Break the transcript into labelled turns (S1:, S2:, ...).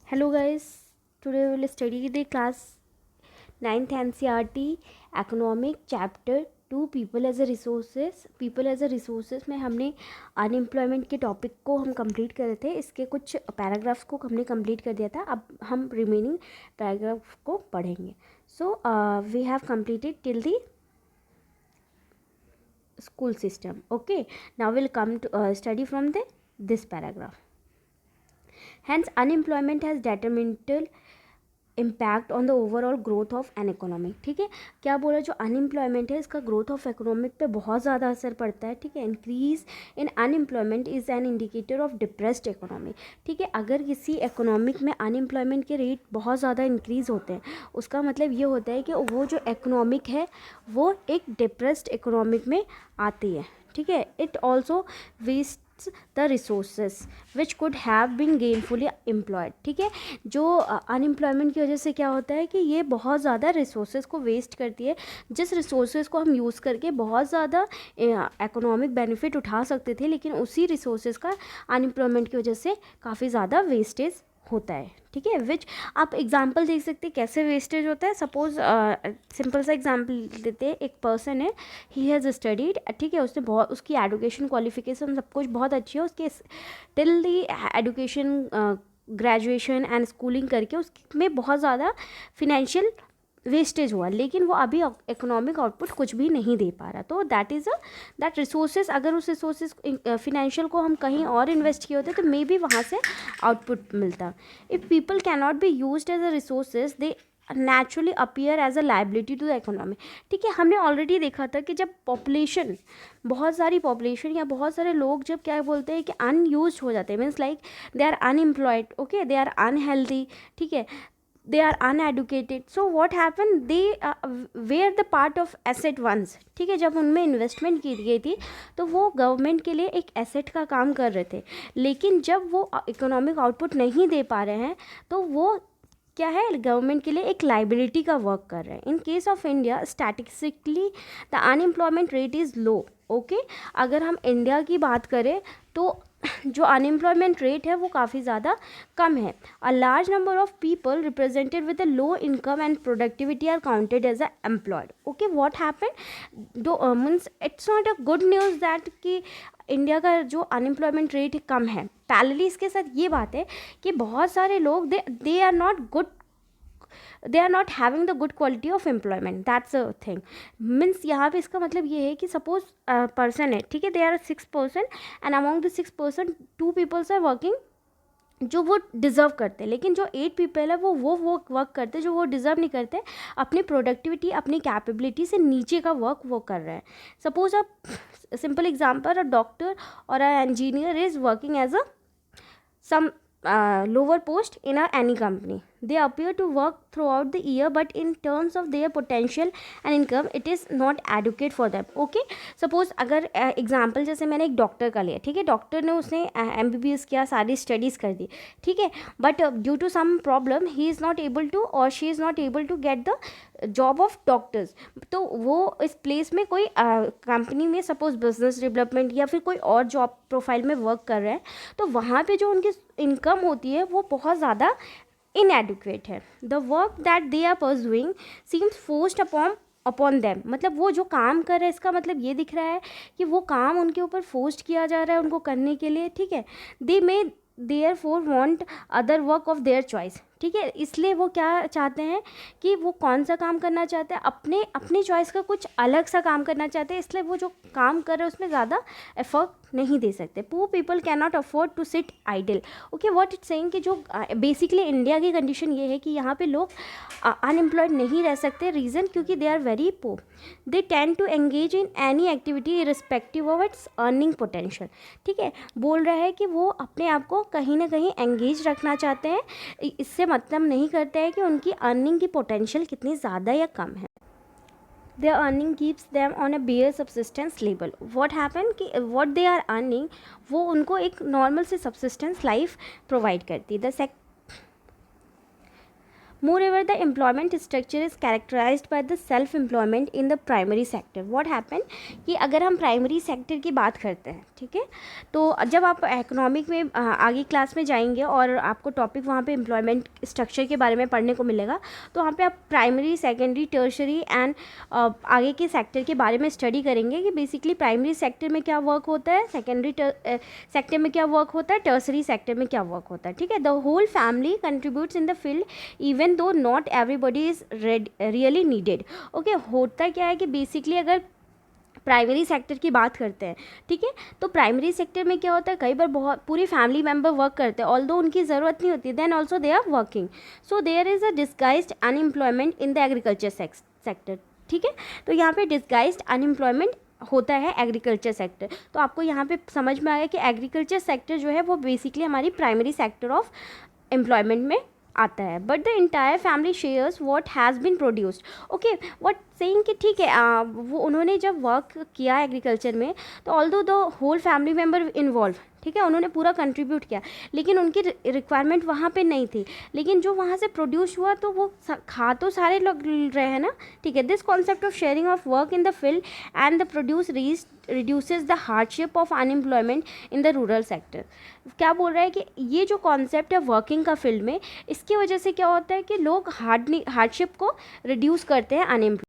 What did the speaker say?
S1: Hello guys, today we will study the class 9th NCERT Economic Chapter 2 People as a Resources. People as a Resources में हमने unemployment के topic को हम complete कर रहे थे. इसके कुछ पैराग्राफ्स को हमने कंप्लीट कर दिया था. अब हम रिमेनिंग पैराग्राफ को पढ़ेंगे. So we have completed till the school system. Okay, now we'll come to study from this paragraph. Hence, unemployment has detrimental impact on the overall growth of an economic. ठीक है, क्या बोला, जो unemployment है इसका growth of economic पे बहुत ज़्यादा असर पड़ता है. ठीक है, increase in unemployment is an indicator of depressed economy. ठीक है, अगर किसी इकोनॉमिक में अनएम्प्लॉयमेंट के रेट बहुत ज़्यादा इंक्रीज़ होते हैं, उसका मतलब ये होता है कि वो जो इकोनॉमिक है वो एक डिप्रेस्ड इकोनॉमिक में आती है. ठीक है, it also waste the resources which could have been gainfully employed. ठीक है, जो अनएम्प्लॉयमेंट की वजह से क्या होता है कि ये बहुत ज़्यादा रिसोर्सेज को वेस्ट करती है. जिस रिसोर्सेज को हम यूज़ करके बहुत ज़्यादा इकोनॉमिक बेनिफिट उठा सकते थे, लेकिन उसी रिसोर्सेज का अनएम्प्लॉयमेंट की वजह से काफ़ी ज़्यादा वेस्टेज होता है. ठीक है, विच आप एग्जाम्पल देख सकते हैं कैसे वेस्टेज होता है. सपोज सिंपल सा एग्जाम्पल देते हैं. एक पर्सन है, ही हैज़ स्टडीड. ठीक है, उसने बहुत, उसकी एडुकेशन क्वालिफिकेशन सब कुछ बहुत अच्छी है. उसके till the education graduation and schooling करके उसमें बहुत ज़्यादा फिनेंशियल वेस्टेज हुआ, लेकिन वो अभी इकोनॉमिक आउटपुट कुछ भी नहीं दे पा रहा. तो दैट रिसोर्सेज, अगर उस रिसोर्सेज फिनेंशियल को हम कहीं और इन्वेस्ट किए होते तो मे बी वहाँ से आउटपुट मिलता. If people can not be used as a resources, they naturally appear as a liability to the economy. ठीक है, हमने ऑलरेडी देखा था कि जब पॉपुलेशन, बहुत सारी पॉपुलेशन या बहुत सारे लोग जब क्या बोलते हैं कि अनयूज हो जाते हैं, means like they are unemployed, okay, they are unhealthy. ठीक है, they are uneducated. So what happened, they were the part of asset once. ठीक है, जब उनमें इन्वेस्टमेंट की गई थी तो वो गवर्नमेंट के लिए एक एसेट का काम कर रहे थे, लेकिन जब वो इकोनॉमिक आउटपुट नहीं दे पा रहे हैं तो वो क्या है, गवर्नमेंट के लिए एक लाइबिलिटी का वर्क कर रहे हैं. In case of India, statistically the unemployment rate is low. Okay, अगर हम इंडिया की बात करें तो जो अनएम्प्लॉयमेंट रेट है वो काफ़ी ज़्यादा कम है. A large number of people represented with a low income and productivity are counted as a employed. Okay, what happen, though means it's not a good news that कि इंडिया का जो unemployment rate कम है. Parallelly इसके साथ ये बात है कि बहुत सारे लोग they are not good, they are not having the good quality of employment. That's a thing. Means यहाँ पे इसका मतलब ये है कि सपोज पर्सन है, ठीक है, they are 6% and among the 6% 2 peoples are working जो वो डिज़र्व करते हैं, लेकिन जो 8 पीपल है वो वर्क करते हैं जो वो डिज़र्व नहीं करते, अपनी प्रोडक्टिविटी, अपनी कैपेबिलिटी से नीचे का वर्क वो कर रहे हैं. Suppose a simple example, a doctor और a engineer is working as a some lower post in any company. They appear to work throughout the year, but in terms of their potential and income, it is not adequate for them. Okay, suppose अगर example जैसे मैंने एक doctor का लिया, ठीक है, doctor ने उसने MBBS किया, सारी स्टडीज़ कर दी, ठीक है, but due to some problem he is not able to और she is not able to get the job of doctors. तो वो इस प्लेस में कोई कंपनी में सपोज बिजनेस डेवलपमेंट या फिर कोई और जॉब प्रोफाइल में वर्क कर रहे हैं, तो वहाँ पे जो उनकी इनकम होती है वो बहुत ज़्यादा inadequate है. The work that they are pursuing seems forced upon them. मतलब वो जो काम कर रहे हैं, इसका मतलब ये दिख रहा है कि वो काम उनके ऊपर फोर्स्ड किया जा रहा है उनको करने के लिए. ठीक है, they may therefore want other work of their choice. ठीक है, इसलिए वो क्या चाहते हैं कि वो कौन सा काम करना चाहते हैं, अपनी चॉइस का कुछ अलग सा काम करना चाहते हैं, इसलिए वो जो काम कर रहे हैं उसमें ज़्यादा एफर्ट नहीं दे सकते. Poor people can not afford to sit idle. Okay, what it saying कि जो बेसिकली इंडिया की कंडीशन ये है कि यहाँ पे लोग अनएम्प्लॉयड नहीं रह सकते. रीज़न, क्योंकि they are very poor. They tend to engage in any activity irrespective of its earning potential. ठीक है, बोल रहा है कि वो अपने आप को कहीं ना कहीं एंगेज रखना चाहते हैं. इससे मतलब नहीं करते हैं कि उनकी अर्निंग की पोटेंशियल कितनी ज़्यादा या कम है. their earning keeps them on a bare subsistence level. what happen कि what they are earning वो उनको एक नॉर्मल से subsistence लाइफ प्रोवाइड करती है. Moreover, the employment structure is characterized by the self employment in the primary sector. What happened कि अगर हम प्राइमरी सेक्टर की बात करते हैं, ठीक है, तो जब आप इकोनॉमिक में आगे क्लास में जाएंगे और आपको टॉपिक वहाँ पे एम्प्लॉयमेंट स्ट्रक्चर के बारे में पढ़ने को मिलेगा, तो वहाँ पे आप प्राइमरी, सेकेंडरी, टर्शरी एंड आगे के सेक्टर के बारे में स्टडी करेंगे कि बेसिकली प्राइमरी सेक्टर में क्या वर्क होता है, सेकेंडरी सेक्टर में क्या वर्क होता है, टर्शरी सेक्टर में क्या वर्क होता है, ठीक है. The whole family contributes in the field even though not everybody is really needed. Okay, होता क्या है कि बेसिकली अगर प्राइमरी सेक्टर की बात करते हैं, ठीक है, तो प्राइमरी सेक्टर में क्या होता है, कई बार बहुत पूरी फैमिली मेम्बर वर्क करते हैं, ऑल्दो उनकी ज़रूरत नहीं होती, then also they are working. So there is a disguised unemployment in the agriculture sector. ठीक है, तो यहाँ पे डिस्गाइज्ड अनएम्प्लॉयमेंट होता है एग्रीकल्चर सेक्टर. तो आपको यहाँ पे समझ में आया कि एग्रीकल्चर सेक्टर जो है वो बेसिकली हमारी प्राइमरी सेक्टर ऑफ एम्प्लॉयमेंट में आता है. But the entire family shares what has been produced. Okay, what saying कि ठीक है, वो उन्होंने जब वर्क किया एग्रीकल्चर में, तो although the whole family member involve, ठीक है, उन्होंने पूरा कंट्रीब्यूट किया, लेकिन उनकी रिक्वायरमेंट वहाँ पे नहीं थी, लेकिन जो वहाँ से प्रोड्यूस हुआ तो वो खा तो सारे लोग रहे हैं ना. ठीक है, this concept of sharing of work in the field and the produce reduces the hardship of unemployment in the rural sector. क्या बोल रहा है कि ये जो कॉन्सेप्ट है वर्किंग का फील्ड में, इसकी वजह से क्या होता है कि लोग हार्डशिप को रिड्यूस करते हैं अनएम्प्लॉय.